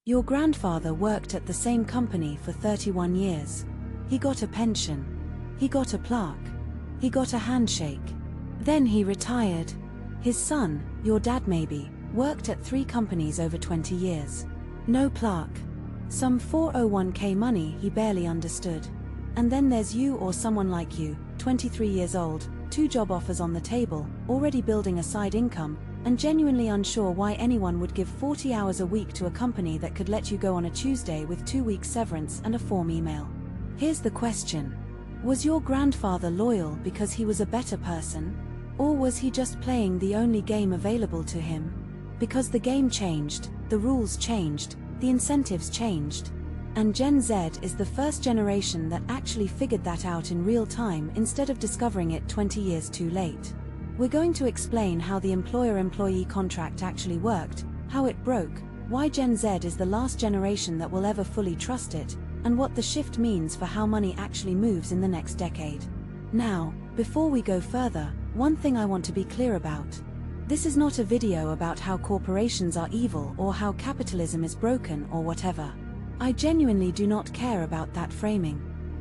Your grandfather worked at the same company for 31 years. He got a pension. He got a plaque. He got a handshake. Then he retired. His son, your dad maybe, worked at 3 companies over 20 years. No plaque. Some 401k money he barely understood. And then there's you or someone like you, 23 years old, 2 job offers on the table, already building a side income, and genuinely unsure why anyone would give 40 hours a week to a company that could let you go on a Tuesday with 2 weeks severance and a form email. Here's the question. Was your grandfather loyal because he was a better person? Or was he just playing the only game available to him? Because the game changed, the rules changed, the incentives changed. And Gen Z is the first generation that actually figured that out in real time instead of discovering it 20 years too late. We're going to explain how the employer-employee contract actually worked, how it broke, why Gen Z is the last generation that will ever fully trust it, and what the shift means for how money actually moves in the next decade. Now, before we go further, one thing I want to be clear about. This is not a video about how corporations are evil or how capitalism is broken or whatever. I genuinely do not care about that framing.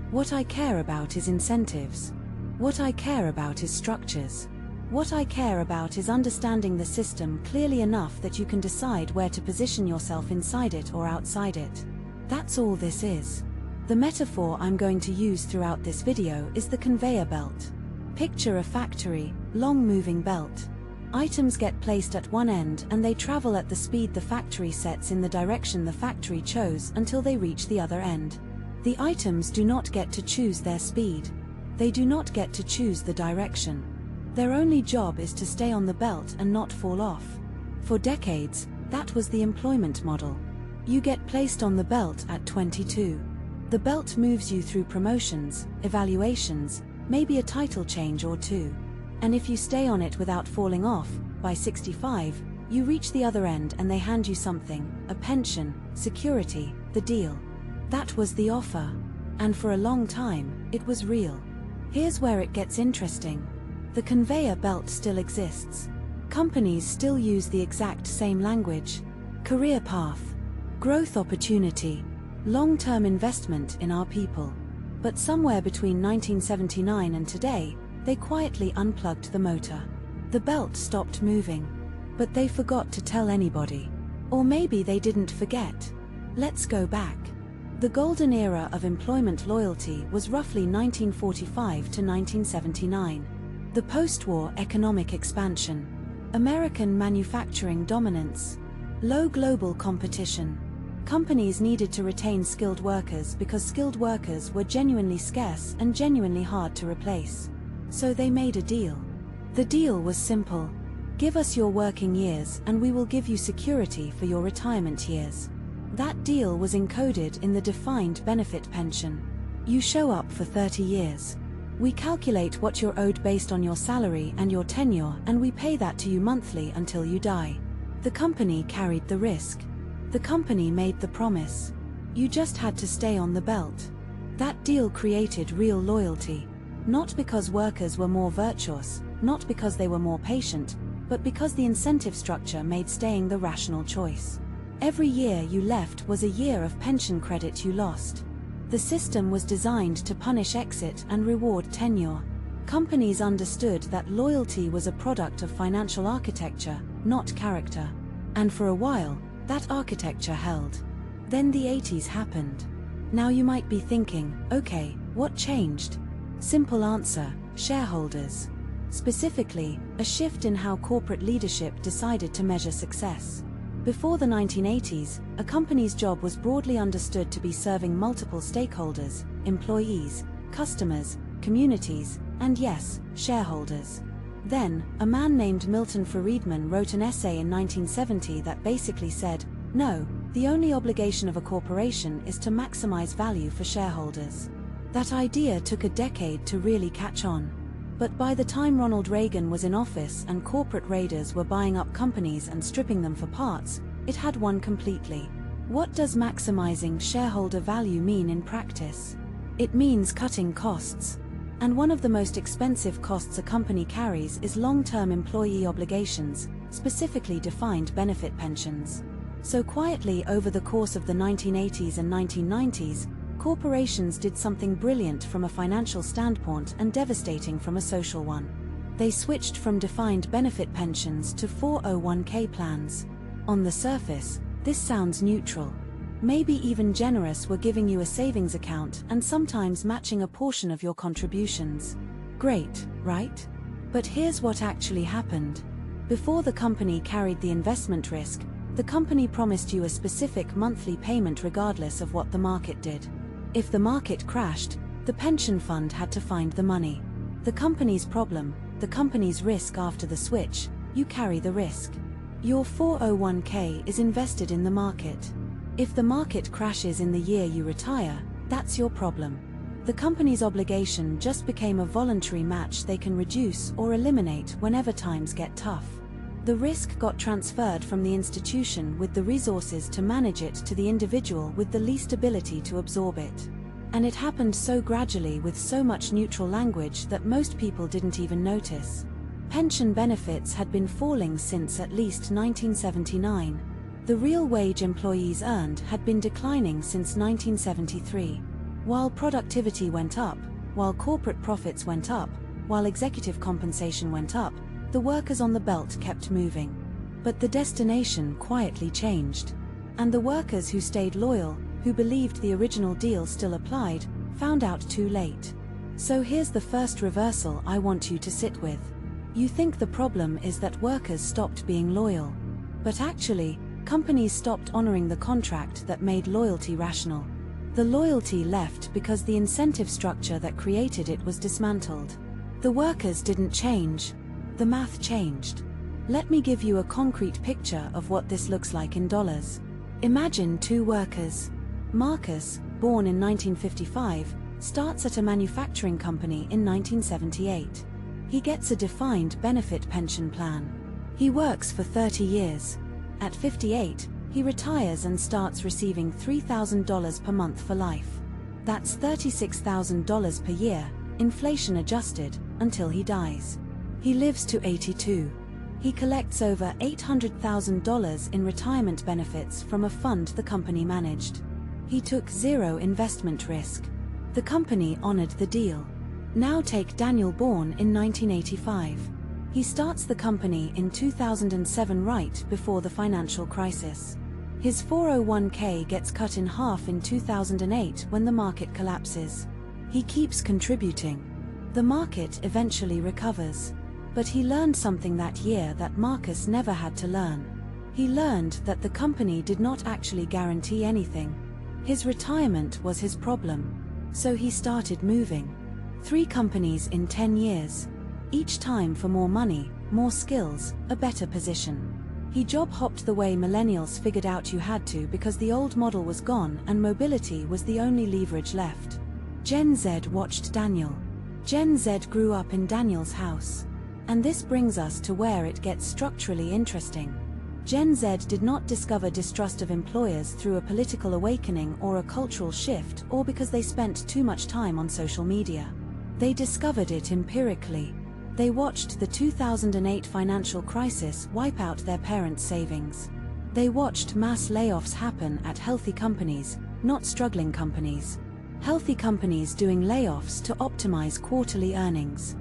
What I care about is incentives. What I care about is structures. What I care about is understanding the system clearly enough that you can decide where to position yourself inside it or outside it. That's all this is. The metaphor I'm going to use throughout this video is the conveyor belt. Picture a factory, long-moving belt. Items get placed at one end and they travel at the speed the factory sets in the direction the factory chose until they reach the other end. The items do not get to choose their speed. They do not get to choose the direction. Their only job is to stay on the belt and not fall off. For decades, that was the employment model. You get placed on the belt at 22. The belt moves you through promotions, evaluations, maybe a title change or 2. And if you stay on it without falling off, by 65, you reach the other end and they hand you something, a pension, security, the deal. That was the offer. And for a long time, it was real. Here's where it gets interesting. The conveyor belt still exists. Companies still use the exact same language. Career path, growth opportunity, long-term investment in our people. But somewhere between 1979 and today, they quietly unplugged the motor. The belt stopped moving. But they forgot to tell anybody. Or maybe they didn't forget. Let's go back. The golden era of employment loyalty was roughly 1945 to 1979. The post-war economic expansion. American manufacturing dominance. Low global competition. Companies needed to retain skilled workers because skilled workers were genuinely scarce and genuinely hard to replace. So they made a deal. The deal was simple. Give us your working years and we will give you security for your retirement years. That deal was encoded in the defined benefit pension. You show up for 30 years. We calculate what you're owed based on your salary and your tenure and we pay that to you monthly until you die. The company carried the risk. The company made the promise. You just had to stay on the belt. That deal created real loyalty. Not because workers were more virtuous, not because they were more patient, but because the incentive structure made staying the rational choice. Every year you left was a year of pension credit you lost. The system was designed to punish exit and reward tenure. Companies understood that loyalty was a product of financial architecture, not character. And for a while, that architecture held. Then the 80s happened. Now you might be thinking, okay, what changed? Simple answer, shareholders. Specifically, a shift in how corporate leadership decided to measure success. Before the 1980s, a company's job was broadly understood to be serving multiple stakeholders, employees, customers, communities, and yes, shareholders. Then, a man named Milton Friedman wrote an essay in 1970 that basically said, no, the only obligation of a corporation is to maximize value for shareholders. That idea took a decade to really catch on. But by the time Ronald Reagan was in office and corporate raiders were buying up companies and stripping them for parts, it had won completely. What does maximizing shareholder value mean in practice? It means cutting costs. And one of the most expensive costs a company carries is long-term employee obligations, specifically defined benefit pensions. So quietly over the course of the 1980s and 1990s, corporations did something brilliant from a financial standpoint and devastating from a social one. They switched from defined benefit pensions to 401k plans. On the surface, this sounds neutral. Maybe even generous. We're giving you a savings account and sometimes matching a portion of your contributions. Great, right? But here's what actually happened. Before the company carried the investment risk, the company promised you a specific monthly payment regardless of what the market did. If the market crashed, the pension fund had to find the money. The company's problem, the company's risk. After the switch, you carry the risk. Your 401k is invested in the market. If the market crashes in the year you retire, that's your problem. The company's obligation just became a voluntary match they can reduce or eliminate whenever times get tough. The risk got transferred from the institution with the resources to manage it to the individual with the least ability to absorb it. And it happened so gradually with so much neutral language that most people didn't even notice. Pension benefits had been falling since at least 1979. The real wage employees earned had been declining since 1973. While productivity went up, while corporate profits went up, while executive compensation went up, the workers on the belt kept moving. But the destination quietly changed. And the workers who stayed loyal, who believed the original deal still applied, found out too late. So here's the first reversal I want you to sit with. You think the problem is that workers stopped being loyal. But actually, companies stopped honoring the contract that made loyalty rational. The loyalty left because the incentive structure that created it was dismantled. The workers didn't change. The math changed. Let me give you a concrete picture of what this looks like in dollars. Imagine two workers. Marcus, born in 1955, starts at a manufacturing company in 1978. He gets a defined benefit pension plan. He works for 30 years. At 58, he retires and starts receiving $3,000 per month for life. That's $36,000 per year, inflation adjusted, until he dies. He lives to 82. He collects over $800,000 in retirement benefits from a fund the company managed. He took zero investment risk. The company honored the deal. Now take Daniel, born in 1985. He starts the company in 2007, right before the financial crisis. His 401k gets cut in half in 2008 when the market collapses. He keeps contributing. The market eventually recovers. But he learned something that year that Marcus never had to learn. He learned that the company did not actually guarantee anything. His retirement was his problem. So he started moving. 3 companies in 10 years. Each time for more money, more skills, a better position. He job hopped the way millennials figured out you had to because the old model was gone and mobility was the only leverage left. Gen Z watched Daniel. Gen Z grew up in Daniel's house. And this brings us to where it gets structurally interesting. Gen Z did not discover distrust of employers through a political awakening or a cultural shift or because they spent too much time on social media. They discovered it empirically. They watched the 2008 financial crisis wipe out their parents' savings. They watched mass layoffs happen at healthy companies, not struggling companies. Healthy companies doing layoffs to optimize quarterly earnings.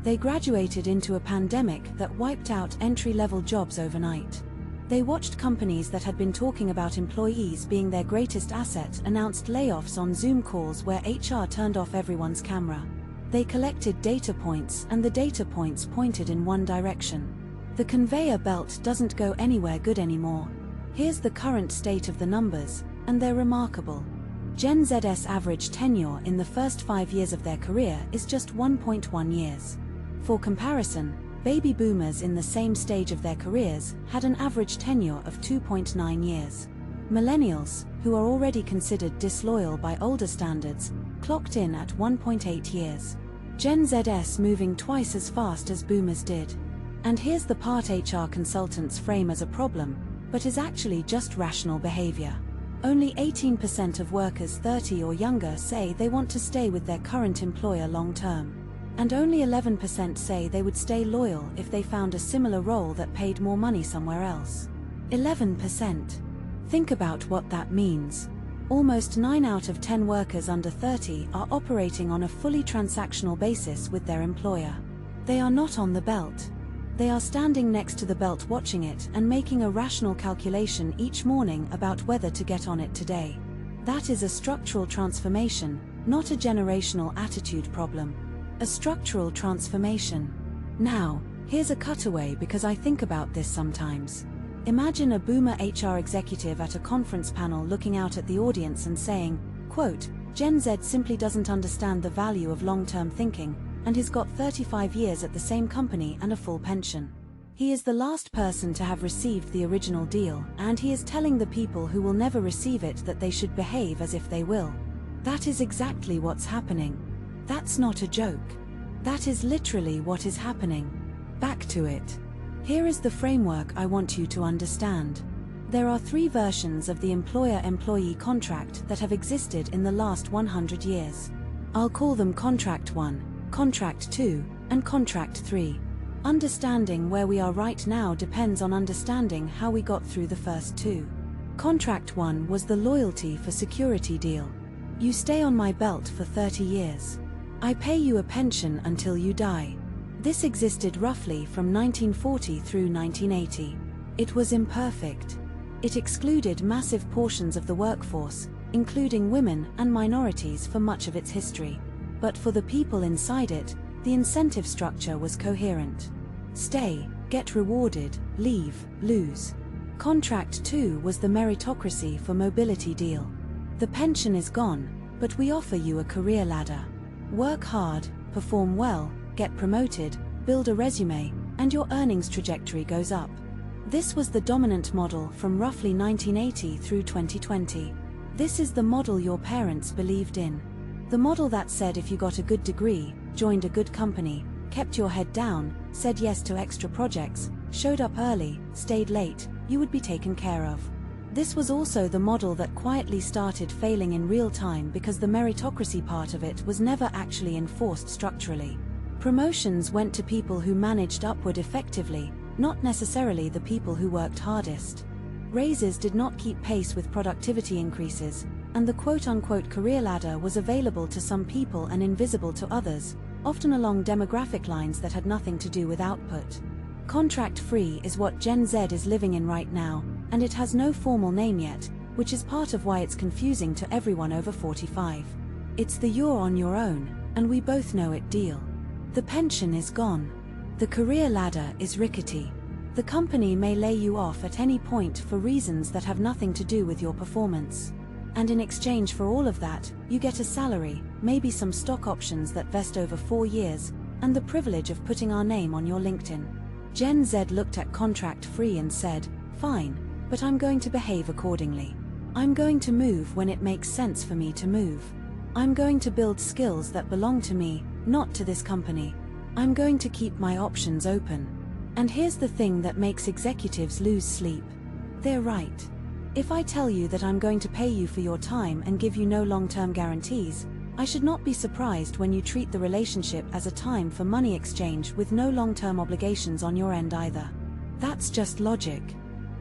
They graduated into a pandemic that wiped out entry-level jobs overnight. They watched companies that had been talking about employees being their greatest asset announced layoffs on Zoom calls where HR turned off everyone's camera. They collected data points and the data points pointed in one direction. The conveyor belt doesn't go anywhere good anymore. Here's the current state of the numbers, and they're remarkable. Gen Z's average tenure in the first 5 years of their career is just 1.1 years. For comparison, baby boomers in the same stage of their careers had an average tenure of 2.9 years. Millennials, who are already considered disloyal by older standards, clocked in at 1.8 years. Gen Z's moving twice as fast as boomers did. And here's the part HR consultants frame as a problem, but is actually just rational behavior. Only 18% of workers 30 or younger say they want to stay with their current employer long term. And only 11% say they would stay loyal if they found a similar role that paid more money somewhere else. 11%. Think about what that means. Almost 9 out of 10 workers under 30 are operating on a fully transactional basis with their employer. They are not on the belt. They are standing next to the belt watching it and making a rational calculation each morning about whether to get on it today. That is a structural transformation, not a generational attitude problem. A structural transformation. Now, here's a cutaway because I think about this sometimes. Imagine a boomer HR executive at a conference panel looking out at the audience and saying, quote, "Gen Z simply doesn't understand the value of long-term thinking, and he's got 35 years at the same company and a full pension. He is the last person to have received the original deal, and he is telling the people who will never receive it that they should behave as if they will." That is exactly what's happening. That's not a joke. That is literally what is happening. Back to it. Here is the framework I want you to understand. There are 3 versions of the employer-employee contract that have existed in the last 100 years. I'll call them Contract 1, Contract 2, and Contract 3. Understanding where we are right now depends on understanding how we got through the first 2. Contract 1 was the loyalty for security deal. You stay on my belt for 30 years. I pay you a pension until you die. This existed roughly from 1940 through 1980. It was imperfect. It excluded massive portions of the workforce, including women and minorities for much of its history. But for the people inside it, the incentive structure was coherent. Stay, get rewarded, leave, lose. Contract 2 was the meritocracy for mobility deal. The pension is gone, but we offer you a career ladder. Work hard, perform well, get promoted, build a resume, and your earnings trajectory goes up. This was the dominant model from roughly 1980 through 2020. This is the model your parents believed in. The model that said if you got a good degree, joined a good company, kept your head down, said yes to extra projects, showed up early, stayed late, you would be taken care of. This was also the model that quietly started failing in real time because the meritocracy part of it was never actually enforced structurally. Promotions went to people who managed upward effectively, not necessarily the people who worked hardest. Raises did not keep pace with productivity increases, and the quote-unquote career ladder was available to some people and invisible to others, often along demographic lines that had nothing to do with output. Contract free is what Gen Z is living in right now, and it has no formal name yet, which is part of why it's confusing to everyone over 45. It's the "you're on your own, and we both know it" deal. The pension is gone. The career ladder is rickety. The company may lay you off at any point for reasons that have nothing to do with your performance. And in exchange for all of that, you get a salary, maybe some stock options that vest over 4 years, and the privilege of putting our name on your LinkedIn. Gen Z looked at contract free and said, "Fine, but I'm going to behave accordingly. I'm going to move when it makes sense for me to move. I'm going to build skills that belong to me, not to this company. I'm going to keep my options open." And here's the thing that makes executives lose sleep. They're right. If I tell you that I'm going to pay you for your time and give you no long-term guarantees, I should not be surprised when you treat the relationship as a time for money exchange with no long-term obligations on your end either. That's just logic.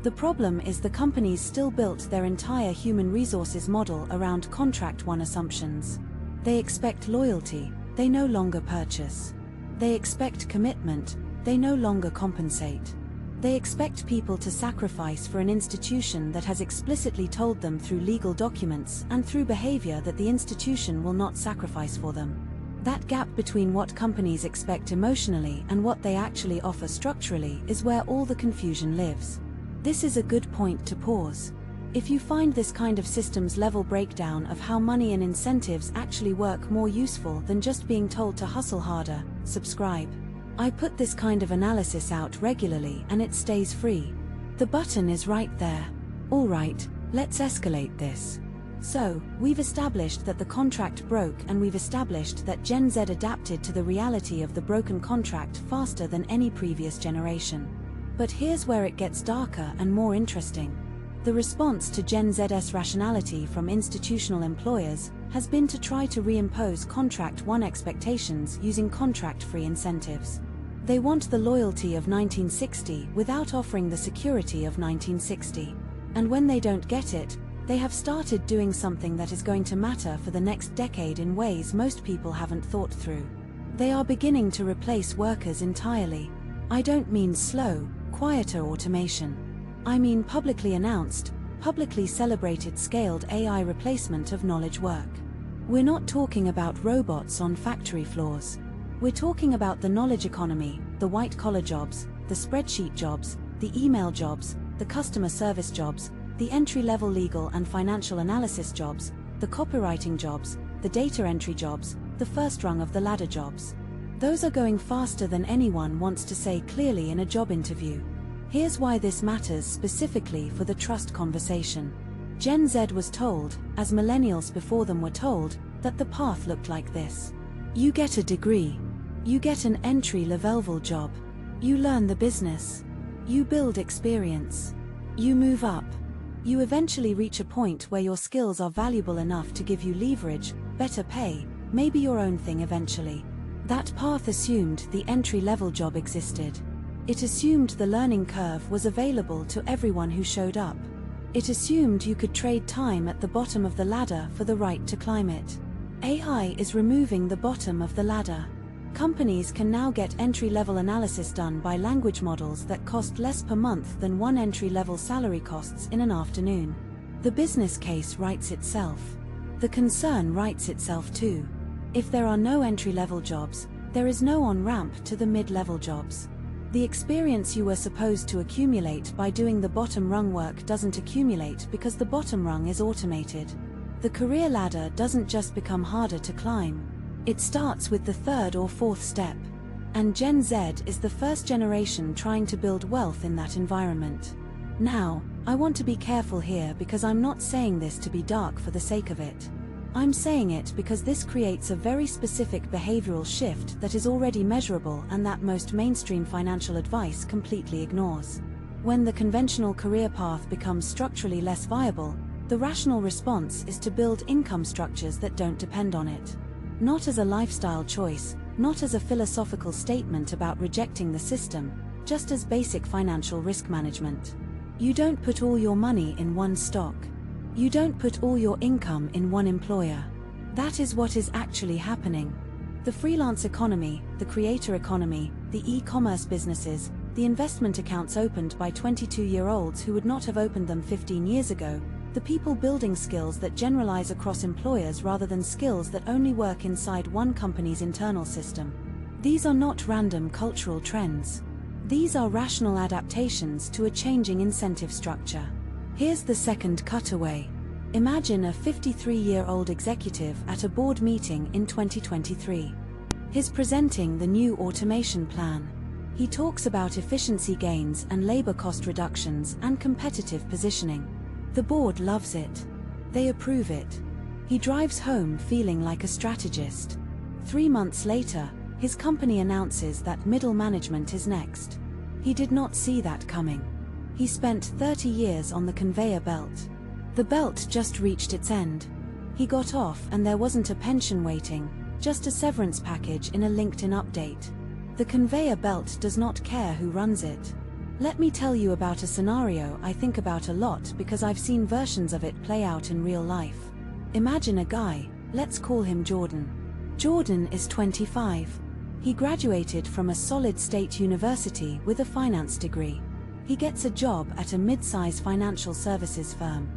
The problem is the companies still built their entire human resources model around contract one assumptions. They expect loyalty, they no longer purchase. They expect commitment, they no longer compensate. They expect people to sacrifice for an institution that has explicitly told them through legal documents and through behavior that the institution will not sacrifice for them. That gap between what companies expect emotionally and what they actually offer structurally is where all the confusion lives. This is a good point to pause. If you find this kind of systems level breakdown of how money and incentives actually work more useful than just being told to hustle harder, subscribe. I put this kind of analysis out regularly and it stays free. The button is right there. Alright, let's escalate this. So, we've established that the contract broke and we've established that Gen Z adapted to the reality of the broken contract faster than any previous generation. But here's where it gets darker and more interesting. The response to Gen Z's rationality from institutional employers has been to try to reimpose Contract 1 expectations using contract-free incentives. They want the loyalty of 1960 without offering the security of 1960. And when they don't get it, they have started doing something that is going to matter for the next decade in ways most people haven't thought through. They are beginning to replace workers entirely. I don't mean slow, quieter automation. I mean publicly announced, publicly celebrated scaled AI replacement of knowledge work. We're not talking about robots on factory floors. We're talking about the knowledge economy, the white-collar jobs, the spreadsheet jobs, the email jobs, the customer service jobs, the entry-level legal and financial analysis jobs, the copywriting jobs, the data entry jobs, the first rung of the ladder jobs. Those are going faster than anyone wants to say clearly in a job interview. Here's why this matters specifically for the trust conversation. Gen Z was told, as millennials before them were told, that the path looked like this. You get a degree. You get an entry-level job. You learn the business. You build experience. You move up. You eventually reach a point where your skills are valuable enough to give you leverage, better pay, maybe your own thing eventually. That path assumed the entry-level job existed. It assumed the learning curve was available to everyone who showed up. It assumed you could trade time at the bottom of the ladder for the right to climb it. AI is removing the bottom of the ladder. Companies can now get entry-level analysis done by language models that cost less per month than one entry-level salary costs in an afternoon. The business case writes itself. The concern writes itself too. If there are no entry-level jobs, there is no on-ramp to the mid-level jobs. The experience you were supposed to accumulate by doing the bottom rung work doesn't accumulate because the bottom rung is automated. The career ladder doesn't just become harder to climb. It starts with the third or fourth step. And Gen Z is the first generation trying to build wealth in that environment. Now, I want to be careful here because I'm not saying this to be dark for the sake of it. I'm saying it because this creates a very specific behavioral shift that is already measurable and that most mainstream financial advice completely ignores. When the conventional career path becomes structurally less viable, the rational response is to build income structures that don't depend on it. Not as a lifestyle choice, not as a philosophical statement about rejecting the system, just as basic financial risk management. You don't put all your money in one stock. You don't put all your income in one employer. That is what is actually happening. The freelance economy, the creator economy, the e-commerce businesses, the investment accounts opened by 22-year-olds who would not have opened them 15 years ago, the people building skills that generalize across employers rather than skills that only work inside one company's internal system. These are not random cultural trends. These are rational adaptations to a changing incentive structure. Here's the second cutaway. Imagine a 53-year-old executive at a board meeting in 2023. He's presenting the new automation plan. He talks about efficiency gains and labor cost reductions and competitive positioning. The board loves it. They approve it. He drives home feeling like a strategist. 3 months later, his company announces that middle management is next. He did not see that coming. He spent 30 years on the conveyor belt. The belt just reached its end. He got off and there wasn't a pension waiting, just a severance package in a LinkedIn update. The conveyor belt does not care who runs it. Let me tell you about a scenario I think about a lot because I've seen versions of it play out in real life. Imagine a guy, let's call him Jordan. Jordan is 25. He graduated from a solid state university with a finance degree. He gets a job at a mid-size financial services firm.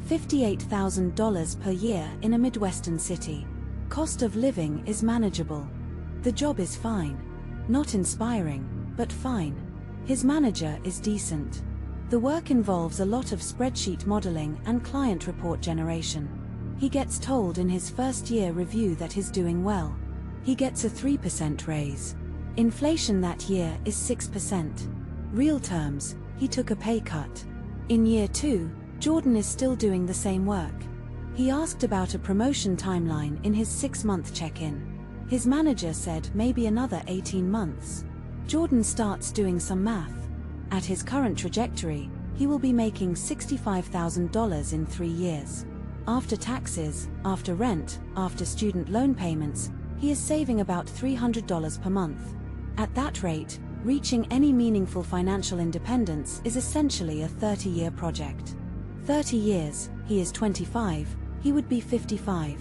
$58,000 per year in a Midwestern city. Cost of living is manageable. The job is fine. Not inspiring, but fine. His manager is decent. The work involves a lot of spreadsheet modeling and client report generation. He gets told in his first year review that he's doing well. He gets a 3% raise. Inflation that year is 6%. Real terms, he took a pay cut. In year 2, Jordan is still doing the same work. He asked about a promotion timeline in his 6-month check-in. His manager said maybe another 18 months. Jordan starts doing some math. At his current trajectory, he will be making $65,000 in 3 years. After taxes, after rent, after student loan payments, he is saving about $300 per month. At that rate, reaching any meaningful financial independence is essentially a 30-year project. 30 years, he is 25, he would be 55.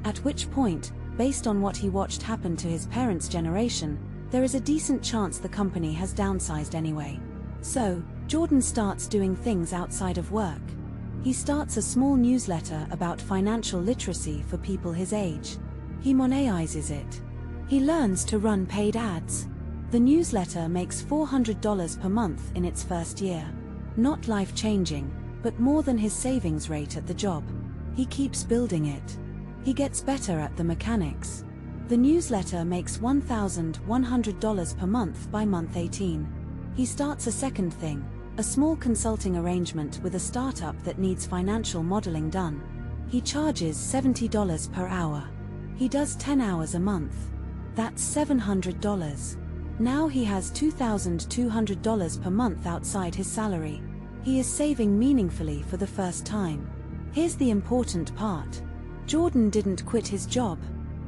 At which point, based on what he watched happen to his parents' generation, there is a decent chance the company has downsized anyway. So, Jordan starts doing things outside of work. He starts a small newsletter about financial literacy for people his age. He monetizes it. He learns to run paid ads. The newsletter makes $400 per month in its first year. Not life-changing, but more than his savings rate at the job. He keeps building it. He gets better at the mechanics. The newsletter makes $1,100 per month by month 18. He starts a second thing, a small consulting arrangement with a startup that needs financial modeling done. He charges $70 per hour. He does 10 hours a month. That's $700. Now he has $2,200 per month outside his salary. He is saving meaningfully for the first time. Here's the important part. Jordan didn't quit his job.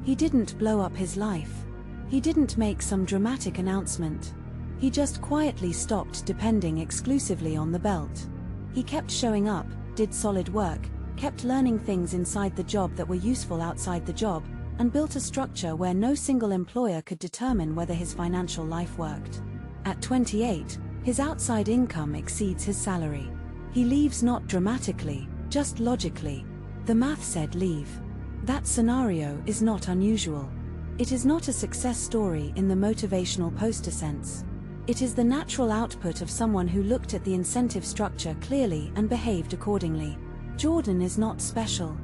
He didn't blow up his life. He didn't make some dramatic announcement. He just quietly stopped depending exclusively on the belt. He kept showing up, did solid work, kept learning things inside the job that were useful outside the job, and built a structure where no single employer could determine whether his financial life worked. At 28, his outside income exceeds his salary. He leaves not dramatically, just logically. The math said leave. That scenario is not unusual. It is not a success story in the motivational poster sense. It is the natural output of someone who looked at the incentive structure clearly and behaved accordingly. Jordan is not special.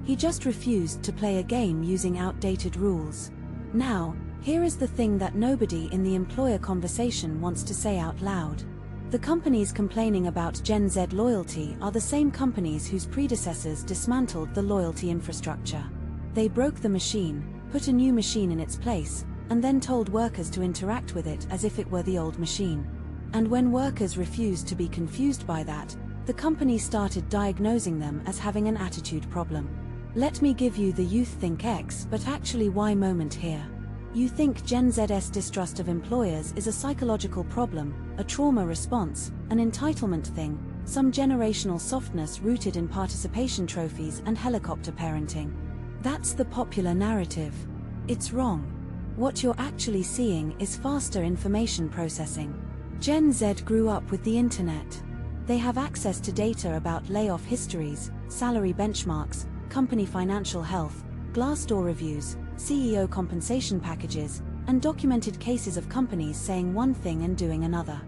He just refused to play a game using outdated rules. Now, here is the thing that nobody in the employer conversation wants to say out loud. The companies complaining about GenZ loyalty are the same companies whose predecessors dismantled the loyalty infrastructure. They broke the machine, put a new machine in its place, and then told workers to interact with it as if it were the old machine. And when workers refused to be confused by that, the company started diagnosing them as having an attitude problem. Let me give you the youth think X but actually Y moment here. You think Gen Z's distrust of employers is a psychological problem, a trauma response, an entitlement thing, some generational softness rooted in participation trophies and helicopter parenting. That's the popular narrative. It's wrong. What you're actually seeing is faster information processing. Gen Z grew up with the internet. They have access to data about layoff histories, salary benchmarks, company financial health, Glassdoor reviews, CEO compensation packages, and documented cases of companies saying one thing and doing another.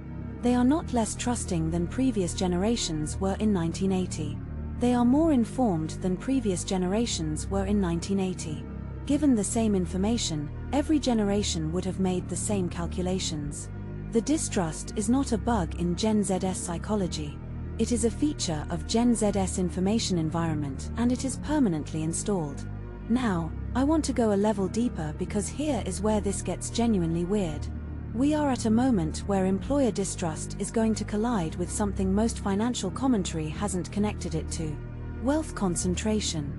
They are not less trusting than previous generations were in 1980. They are more informed than previous generations were in 1980. Given the same information, every generation would have made the same calculations. The distrust is not a bug in Gen Z's psychology. It is a feature of Gen Z's information environment and it is permanently installed. Now, I want to go a level deeper because here is where this gets genuinely weird. We are at a moment where employer distrust is going to collide with something most financial commentary hasn't connected it to: wealth concentration.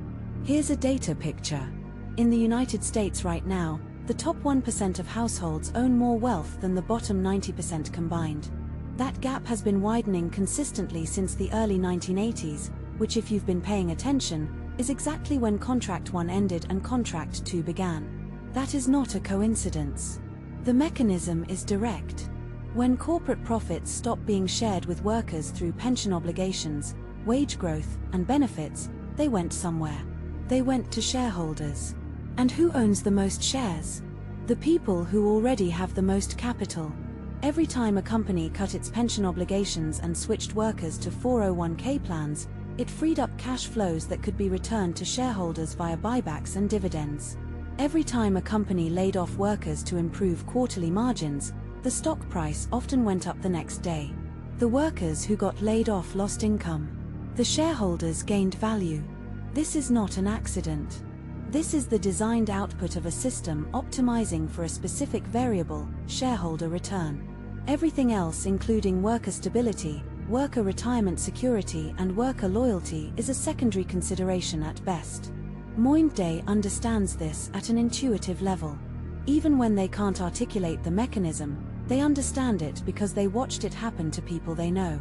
Here's a data picture. In the United States right now, the top 1% of households own more wealth than the bottom 90% combined. That gap has been widening consistently since the early 1980s, which, if you've been paying attention, is exactly when Contract 1 ended and Contract 2 began. That is not a coincidence. The mechanism is direct. When corporate profits stopped being shared with workers through pension obligations, wage growth, and benefits, they went somewhere. They went to shareholders. And who owns the most shares? The people who already have the most capital. Every time a company cut its pension obligations and switched workers to 401k plans, it freed up cash flows that could be returned to shareholders via buybacks and dividends. Every time a company laid off workers to improve quarterly margins, the stock price often went up the next day. The workers who got laid off lost income. The shareholders gained value. This is not an accident. This is the designed output of a system optimizing for a specific variable, shareholder return. Everything else, including worker stability, worker retirement security, and worker loyalty, is a secondary consideration at best. Moinde understands this at an intuitive level. Even when they can't articulate the mechanism, they understand it because they watched it happen to people they know.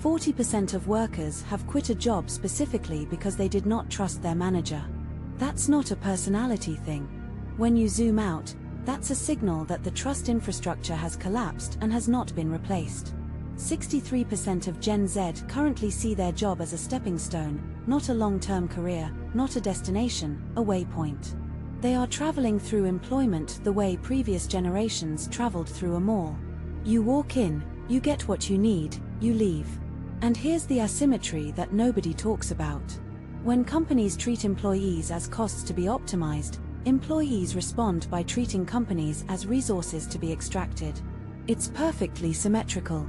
40% of workers have quit a job specifically because they did not trust their manager. That's not a personality thing. When you zoom out, that's a signal that the trust infrastructure has collapsed and has not been replaced. 63% of Gen Z currently see their job as a stepping stone, not a long-term career, not a destination, a waypoint. They are traveling through employment the way previous generations traveled through a mall. You walk in, you get what you need, you leave. And here's the asymmetry that nobody talks about. When companies treat employees as costs to be optimized, employees respond by treating companies as resources to be extracted. It's perfectly symmetrical.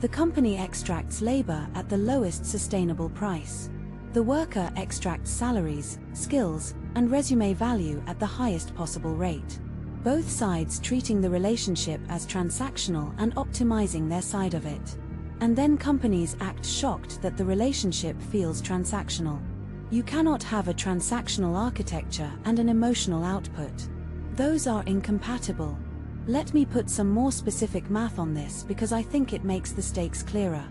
The company extracts labor at the lowest sustainable price. The worker extracts salaries, skills, and resume value at the highest possible rate. Both sides treating the relationship as transactional and optimizing their side of it. And then companies act shocked that the relationship feels transactional. You cannot have a transactional architecture and an emotional output. Those are incompatible. Let me put some more specific math on this because I think it makes the stakes clearer.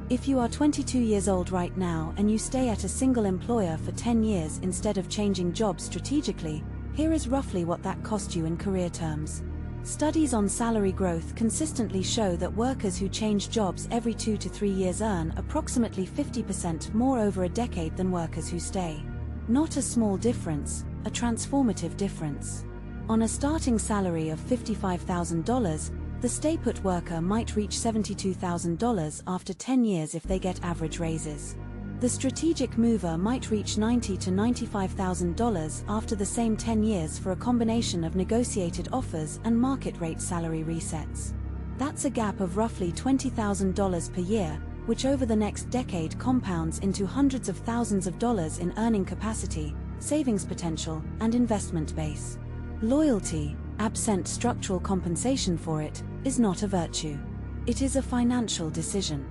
If you are 22 years old right now and you stay at a single employer for 10 years instead of changing jobs strategically, here is roughly what that cost you in career terms. Studies on salary growth consistently show that workers who change jobs every 2 to 3 years earn approximately 50% more over a decade than workers who stay. Not a small difference, a transformative difference. On a starting salary of $55,000, the stay-put worker might reach $72,000 after 10 years if they get average raises. The strategic mover might reach $90,000 to $95,000 after the same 10 years for a combination of negotiated offers and market rate salary resets. That's a gap of roughly $20,000 per year, which over the next decade compounds into hundreds of thousands of dollars in earning capacity, savings potential, and investment base. Loyalty, absent structural compensation for it, is not a virtue. It is a financial decision.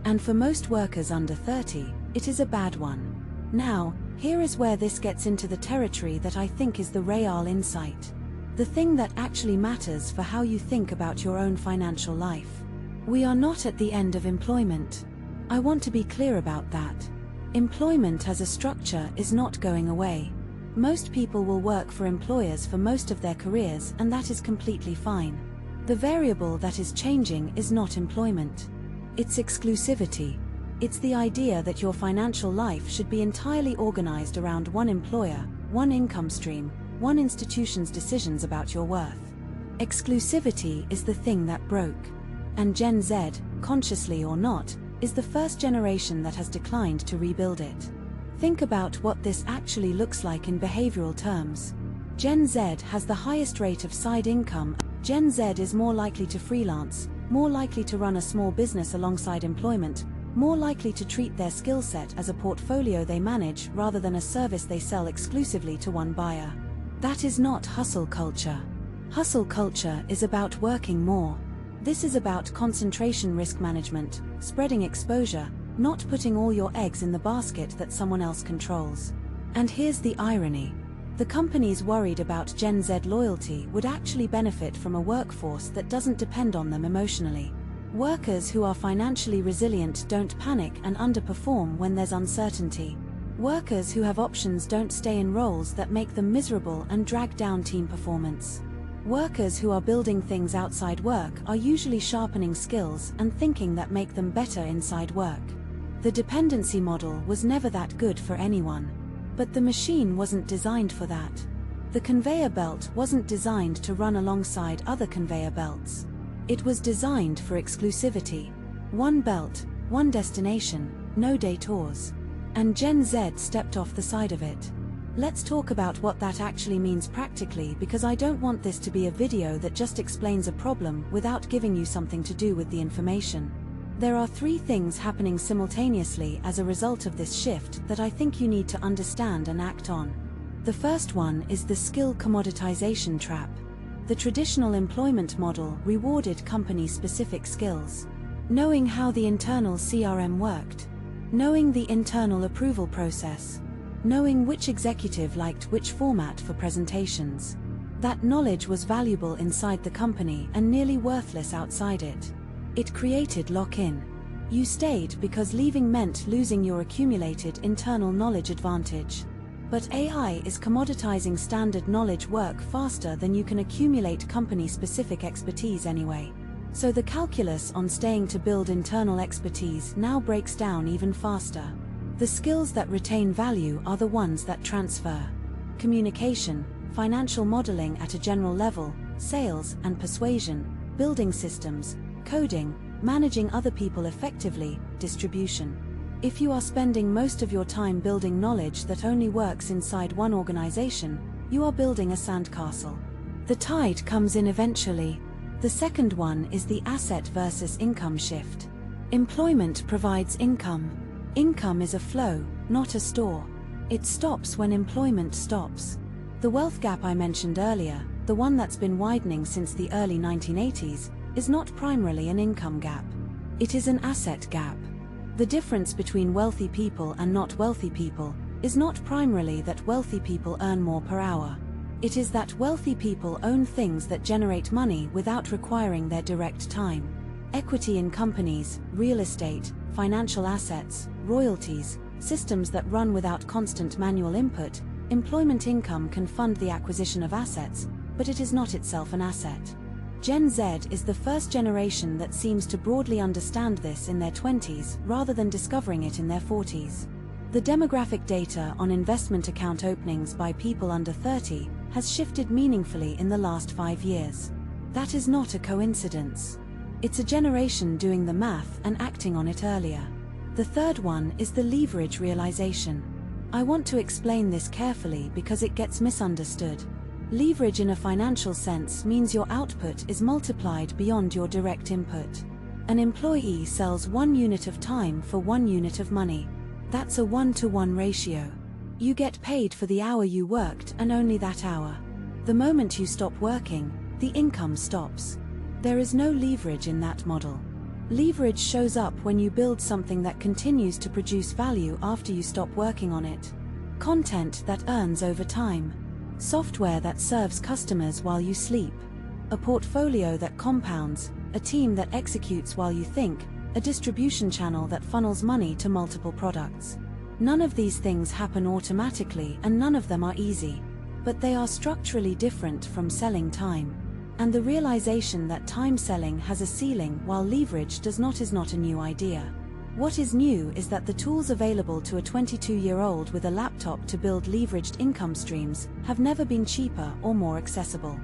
And for most workers under 30, it is a bad one. Now, here is where this gets into the territory that I think is the real insight. The thing that actually matters for how you think about your own financial life. We are not at the end of employment. I want to be clear about that. Employment as a structure is not going away. Most people will work for employers for most of their careers, and that is completely fine. The variable that is changing is not employment. It's exclusivity. It's the idea that your financial life should be entirely organized around one employer, one income stream, one institution's decisions about your worth. Exclusivity is the thing that broke. And Gen Z, consciously or not, is the first generation that has declined to rebuild it. Think about what this actually looks like in behavioral terms. Gen Z has the highest rate of side income. Gen Z is more likely to freelance, more likely to run a small business alongside employment, more likely to treat their skill set as a portfolio they manage rather than a service they sell exclusively to one buyer. That is not hustle culture. Hustle culture is about working more. This is about concentration risk management, spreading exposure, not putting all your eggs in the basket that someone else controls. And here's the irony. The companies worried about Gen Z loyalty would actually benefit from a workforce that doesn't depend on them emotionally. Workers who are financially resilient don't panic and underperform when there's uncertainty. Workers who have options don't stay in roles that make them miserable and drag down team performance. Workers who are building things outside work are usually sharpening skills and thinking that make them better inside work. The dependency model was never that good for anyone. But the machine wasn't designed for that. The conveyor belt wasn't designed to run alongside other conveyor belts. It was designed for exclusivity. One belt, one destination, no detours. And Gen Z stepped off the side of it. Let's talk about what that actually means practically, because I don't want this to be a video that just explains a problem without giving you something to do with the information. There are three things happening simultaneously as a result of this shift that I think you need to understand and act on. The first one is the skill commoditization trap. The traditional employment model rewarded company-specific skills. Knowing how the internal CRM worked. Knowing the internal approval process. Knowing which executive liked which format for presentations. That knowledge was valuable inside the company and nearly worthless outside it. It created lock-in. You stayed because leaving meant losing your accumulated internal knowledge advantage. But AI is commoditizing standard knowledge work faster than you can accumulate company-specific expertise anyway. So the calculus on staying to build internal expertise now breaks down even faster. The skills that retain value are the ones that transfer. Communication, financial modeling at a general level, sales and persuasion, building systems, coding, managing other people effectively, distribution. If you are spending most of your time building knowledge that only works inside one organization, you are building a sandcastle. The tide comes in eventually. The second one is the asset versus income shift. Employment provides income. Income is a flow, not a store. It stops when employment stops. The wealth gap I mentioned earlier, the one that's been widening since the early 1980s, is not primarily an income gap. It is an asset gap. The difference between wealthy people and not wealthy people is not primarily that wealthy people earn more per hour. It is that wealthy people own things that generate money without requiring their direct time. Equity in companies, real estate, financial assets, royalties, systems that run without constant manual input. Employment income can fund the acquisition of assets, but it is not itself an asset. Gen Z is the first generation that seems to broadly understand this in their 20s rather than discovering it in their 40s. The demographic data on investment account openings by people under 30 has shifted meaningfully in the last 5 years. That is not a coincidence. It's a generation doing the math and acting on it earlier. The third one is the leverage realization. I want to explain this carefully because it gets misunderstood. Leverage in a financial sense means your output is multiplied beyond your direct input. An employee sells 1 unit of time for 1 unit of money. That's a 1-to-1 ratio. You get paid for the hour you worked and only that hour. The moment you stop working, the income stops. There is no leverage in that model. Leverage shows up when you build something that continues to produce value after you stop working on it. Content that earns over time. Software that serves customers while you sleep. A portfolio that compounds, a team that executes while you think, a distribution channel that funnels money to multiple products. None of these things happen automatically and none of them are easy. But they are structurally different from selling time. And the realization that time selling has a ceiling while leverage does not is not a new idea. What is new is that the tools available to a 22-year-old with a laptop to build leveraged income streams have never been cheaper or more accessible.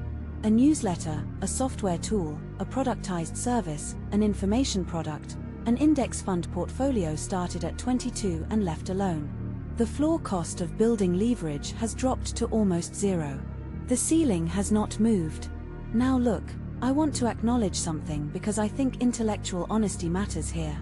A newsletter, a software tool, a productized service, an information product, an index fund portfolio started at 22 and left alone. The floor cost of building leverage has dropped to almost zero. The ceiling has not moved. Now look, I want to acknowledge something because I think intellectual honesty matters here.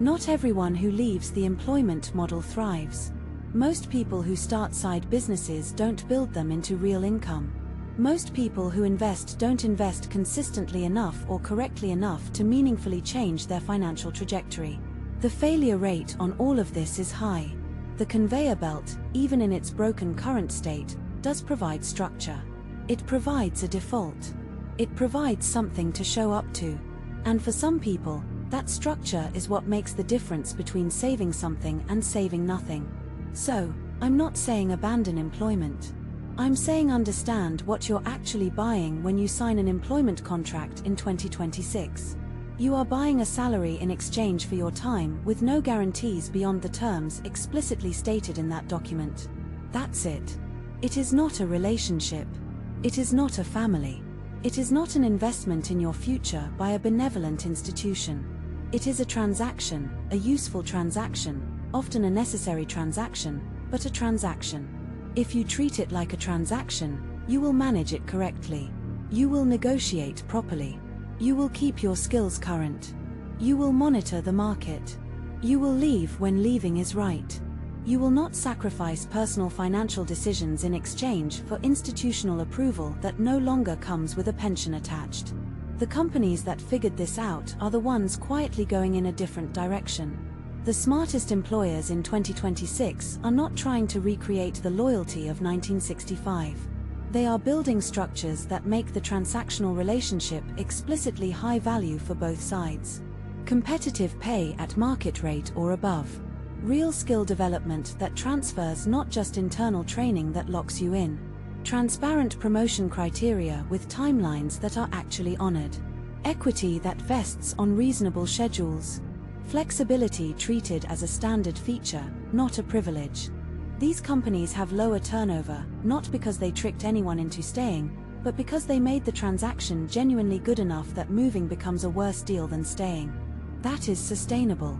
Not everyone who leaves the employment model thrives. Most people who start side businesses don't build them into real income. Most people who invest don't invest consistently enough or correctly enough to meaningfully change their financial trajectory. The failure rate on all of this is high. The conveyor belt, even in its broken current state, does provide structure. It provides a default. It provides something to show up to. And for some people, that structure is what makes the difference between saving something and saving nothing. So, I'm not saying abandon employment. I'm saying understand what you're actually buying when you sign an employment contract in 2026. You are buying a salary in exchange for your time with no guarantees beyond the terms explicitly stated in that document. That's it. It is not a relationship. It is not a family. It is not an investment in your future by a benevolent institution. It is a transaction, a useful transaction, often a necessary transaction, but a transaction. If you treat it like a transaction, you will manage it correctly. You will negotiate properly. You will keep your skills current. You will monitor the market. You will leave when leaving is right. You will not sacrifice personal financial decisions in exchange for institutional approval that no longer comes with a pension attached. The companies that figured this out are the ones quietly going in a different direction. The smartest employers in 2026 are not trying to recreate the loyalty of 1965. They are building structures that make the transactional relationship explicitly high value for both sides. Competitive pay at market rate or above. Real skill development that transfers, not just internal training that locks you in. Transparent promotion criteria with timelines that are actually honored. Equity that vests on reasonable schedules. Flexibility treated as a standard feature, not a privilege. These companies have lower turnover, not because they tricked anyone into staying, but because they made the transaction genuinely good enough that moving becomes a worse deal than staying. That is sustainable.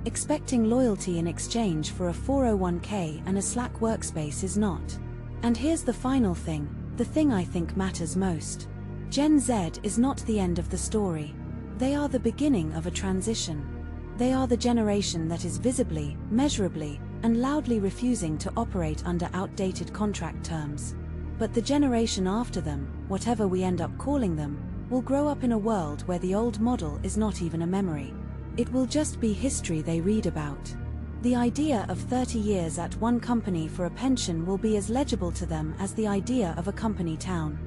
Expecting loyalty in exchange for a 401k and a Slack workspace is not. And here's the final thing, the thing I think matters most. Gen Z is not the end of the story. They are the beginning of a transition. They are the generation that is visibly, measurably, and loudly refusing to operate under outdated contract terms. But the generation after them, whatever we end up calling them, will grow up in a world where the old model is not even a memory. It will just be history they read about. The idea of 30 years at one company for a pension will be as legible to them as the idea of a company town.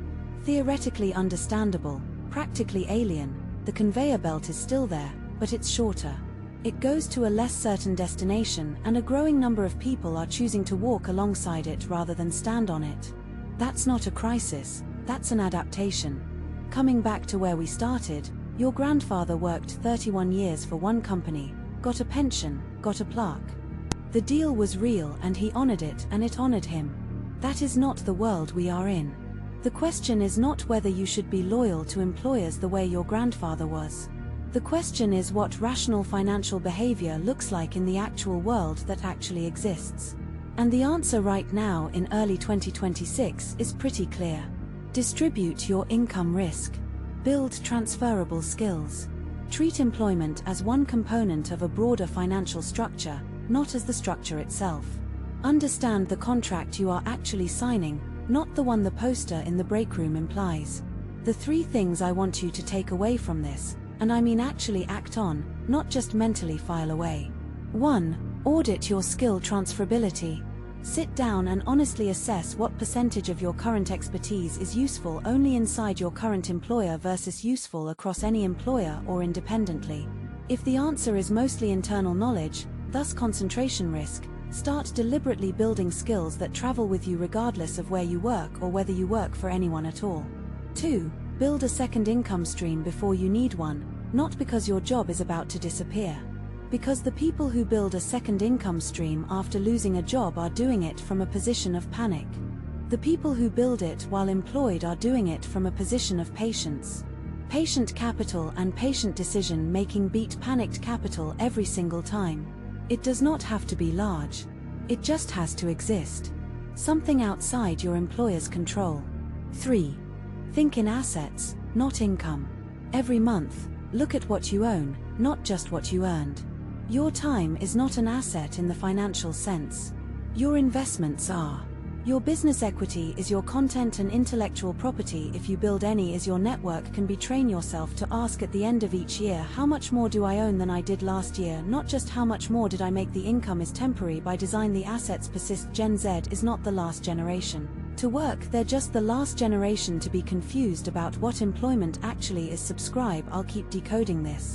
Theoretically understandable, practically alien, the conveyor belt is still there, but it's shorter. It goes to a less certain destination, and a growing number of people are choosing to walk alongside it rather than stand on it. That's not a crisis, that's an adaptation. Coming back to where we started, your grandfather worked 31 years for one company, got a pension, got a plaque. The deal was real and he honored it and it honored him. That is not the world we are in. The question is not whether you should be loyal to employers the way your grandfather was. The question is what rational financial behavior looks like in the actual world that actually exists. And the answer right now in early 2026 is pretty clear. Distribute your income risk. Build transferable skills. Treat employment as one component of a broader financial structure, not as the structure itself. Understand the contract you are actually signing, not the one the poster in the break room implies. The 3 things I want you to take away from this, and I mean actually act on, not just mentally file away. 1. Audit your skill transferability. Sit down and honestly assess what percentage of your current expertise is useful only inside your current employer versus useful across any employer or independently. If the answer is mostly internal knowledge, thus concentration risk, start deliberately building skills that travel with you regardless of where you work or whether you work for anyone at all. 2. Build a second income stream before you need one, not because your job is about to disappear. Because the people who build a second income stream after losing a job are doing it from a position of panic. The people who build it while employed are doing it from a position of patience. Patient capital and patient decision-making beat panicked capital every single time. It does not have to be large. It just has to exist. Something outside your employer's control. 3. Think in assets, not income. Every month, look at what you own, not just what you earned. Your time is not an asset in the financial sense. Your investments are. Your business equity is your content and intellectual property. If you build any as your network can be, train yourself to ask at the end of each year, how much more do I own than I did last year? Not just how much more did I make. The income is temporary by design, the assets persist. Gen Z is not the last generation to work, they're just the last generation to be confused about what employment actually is. Subscribe, I'll keep decoding this.